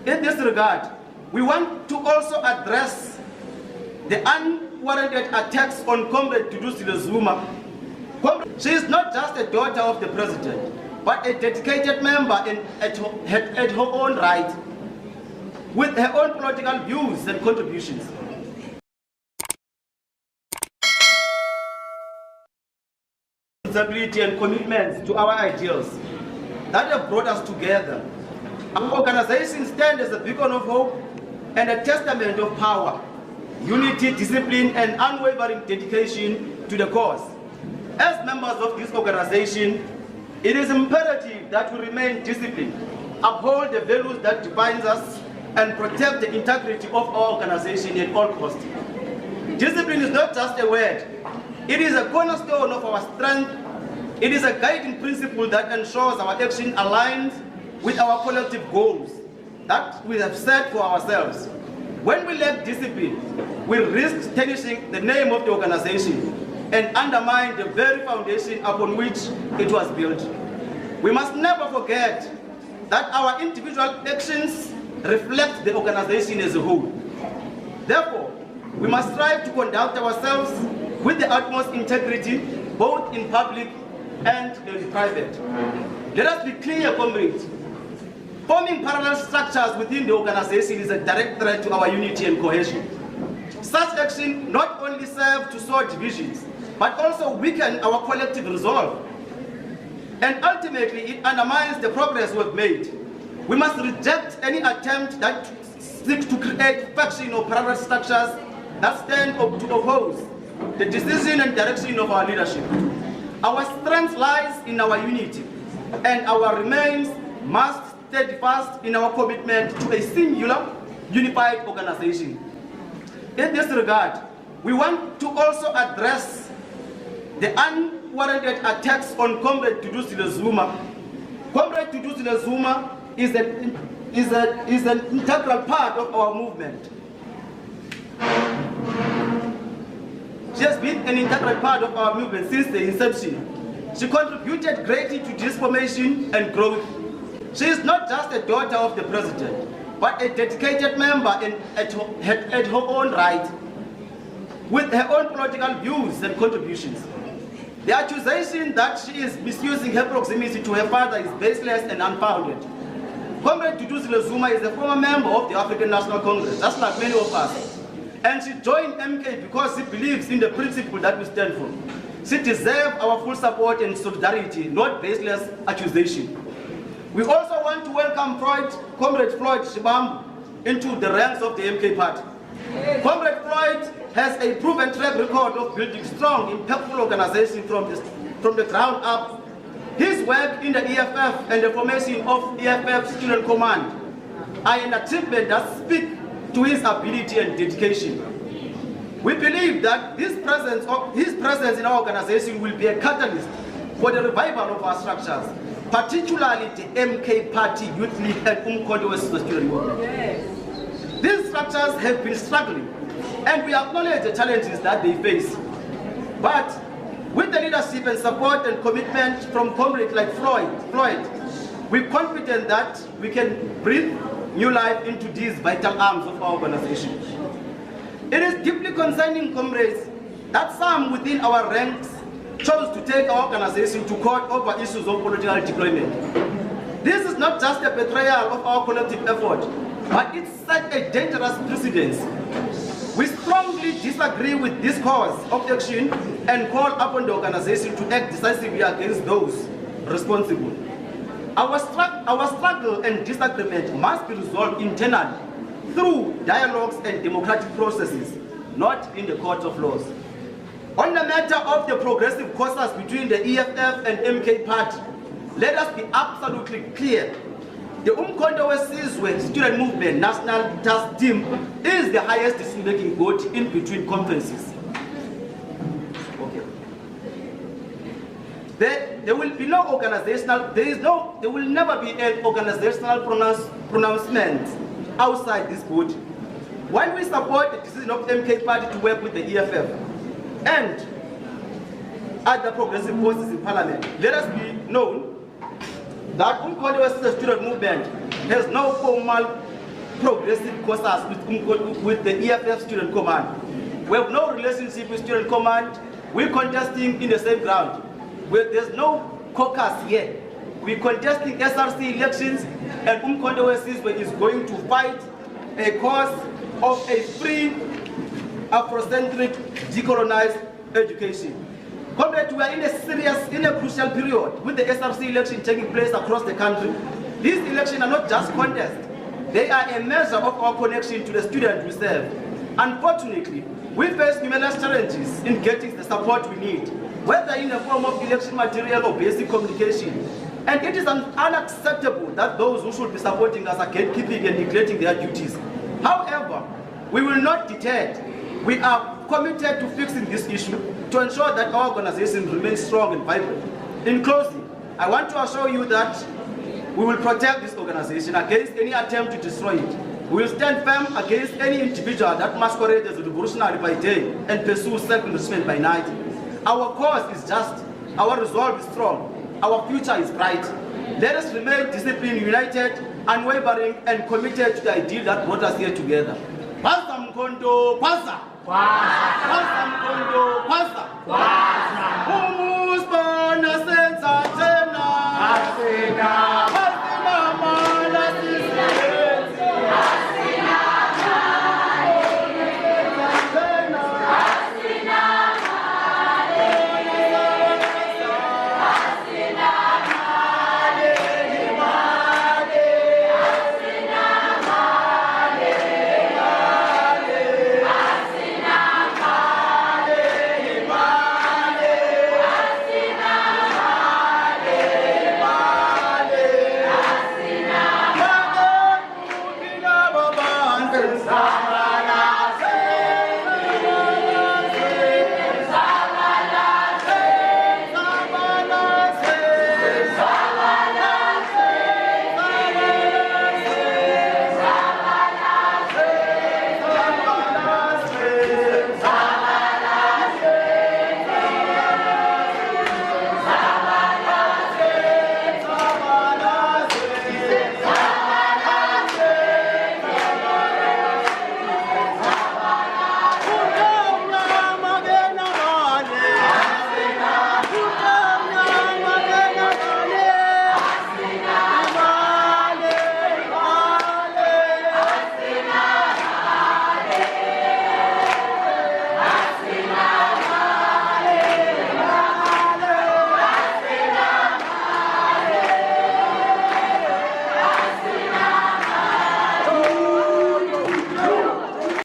In this regard, we want to also address the unwarranted attacks on Comrade Duduzile Zuma. She is not just a daughter of the president, but a dedicated member at her own right, with her own political views and contributions. Responsibility and commitments to our ideals that have brought us together. Our organization stands as a beacon of hope and a testament of power, unity, discipline, and unwavering dedication to the cause. As members of this organization, it is imperative that we remain disciplined, uphold the values that define us, and protect the integrity of our organization at all costs. Discipline is not just a word. It is a cornerstone of our strength. It is a guiding principle that ensures our action aligns with our collective goals that we have set for ourselves. When we lack discipline, we risk tarnishing the name of the organization and undermine the very foundation upon which it was built. We must never forget that our individual actions reflect the organization as a whole. Therefore, we must strive to conduct ourselves with the utmost integrity, both in public and in private. Let us be clear, comrades. Forming parallel structures within the organization is a direct threat to our unity and cohesion. Such action not only serves to sow divisions, but also weaken our collective resolve. And ultimately, it undermines the progress we've made. We must reject any attempt that seeks to create faction or parallel structures that stand up to oppose the decision and direction of our leadership. Our strength lies in our unity, and our remains must stand fast in our commitment to a singular, unified organization. In this regard, we want to also address the unwarranted attacks on Comrade Duduzile Zuma. Comrade Duduzile Zuma is an integral part of our movement. She has been an integral part of our movement since the inception. She contributed greatly to this formation and growth. She is not just a daughter of the president, but a dedicated member at her own right, with her own political views and contributions. The accusation that she is misusing her proximity to her father is baseless and unfounded. Comrade Duduzile Zuma is a former member of the African National Congress, just like many of us. And she joined MK because she believes in the principle that we stand for. She deserves our full support and solidarity, not baseless accusation. We also want to welcome Comrade Floyd Shibambu into the ranks of the MK party. Comrade Floyd has a proven track record of building strong, impactful organizations from the ground up. His work in the EFF and the formation of EFF Student Command are an achievement that speak to his ability and dedication. We believe that his presence in our organization will be a catalyst for the revival of our structures, particularly the MK Party Youth League and Umkhonto we-Sizwe Student Movement. Yes. These structures have been struggling, and we acknowledge the challenges that they face. But with the leadership and support and commitment from comrades like Floyd, we're confident that we can breathe new life into these vital arms of our organization. It is deeply concerning, comrades, that some within our ranks chose to take our organization to court over issues of political deployment. This is not just a betrayal of our collective effort, but it set a dangerous precedent. We strongly disagree with this course of action and call upon the organization to act decisively against those responsible. Our struggle and disagreement must be resolved internally through dialogues and democratic processes, not in the court of laws. On the matter of the progressive courses between the EFF and MK party, let us be absolutely clear. The Umkhonto we-Sizwe Student Movement National Task Team is the highest decision-making body in between conferences. There will be no organizational, there will never be an organizational pronouncement outside this body. While we support the decision of MK party to work with the EFF and other progressive forces in parliament, let us be known that Umkhonto we-Sizwe Student Movement has no formal progressive courses with the EFF Student Command. We have no relationship with Student Command. We're contesting in the same ground. There's no caucus here. We're contesting SRC elections, and Umkhonto weSizwe is going to fight a cause of a free, Afrocentric, decolonized education. Comrade, we are in a crucial period with the SRC election taking place across the country. These elections are not just contests. They are a measure of our connection to the students we serve. Unfortunately, we face numerous challenges in getting the support we need, whether in the form of election material or basic communication. And it is unacceptable that those who should be supporting us are gatekeeping and neglecting their duties. However, we will not deter. We are committed to fixing this issue to ensure that our organization remains strong and vibrant. In closing, I want to assure you that we will protect this organization against any attempt to destroy it. We will stand firm against any individual that masquerades as revolutionary by day and pursues self-enrichment by night. Our cause is just, our resolve is strong, our future is bright. Let us remain disciplined, united, unwavering, and committed to the ideal that brought us here together. Kwasa Mkhonto, kwasa! Kwasa Mkhonto, kwasa! Kwasa!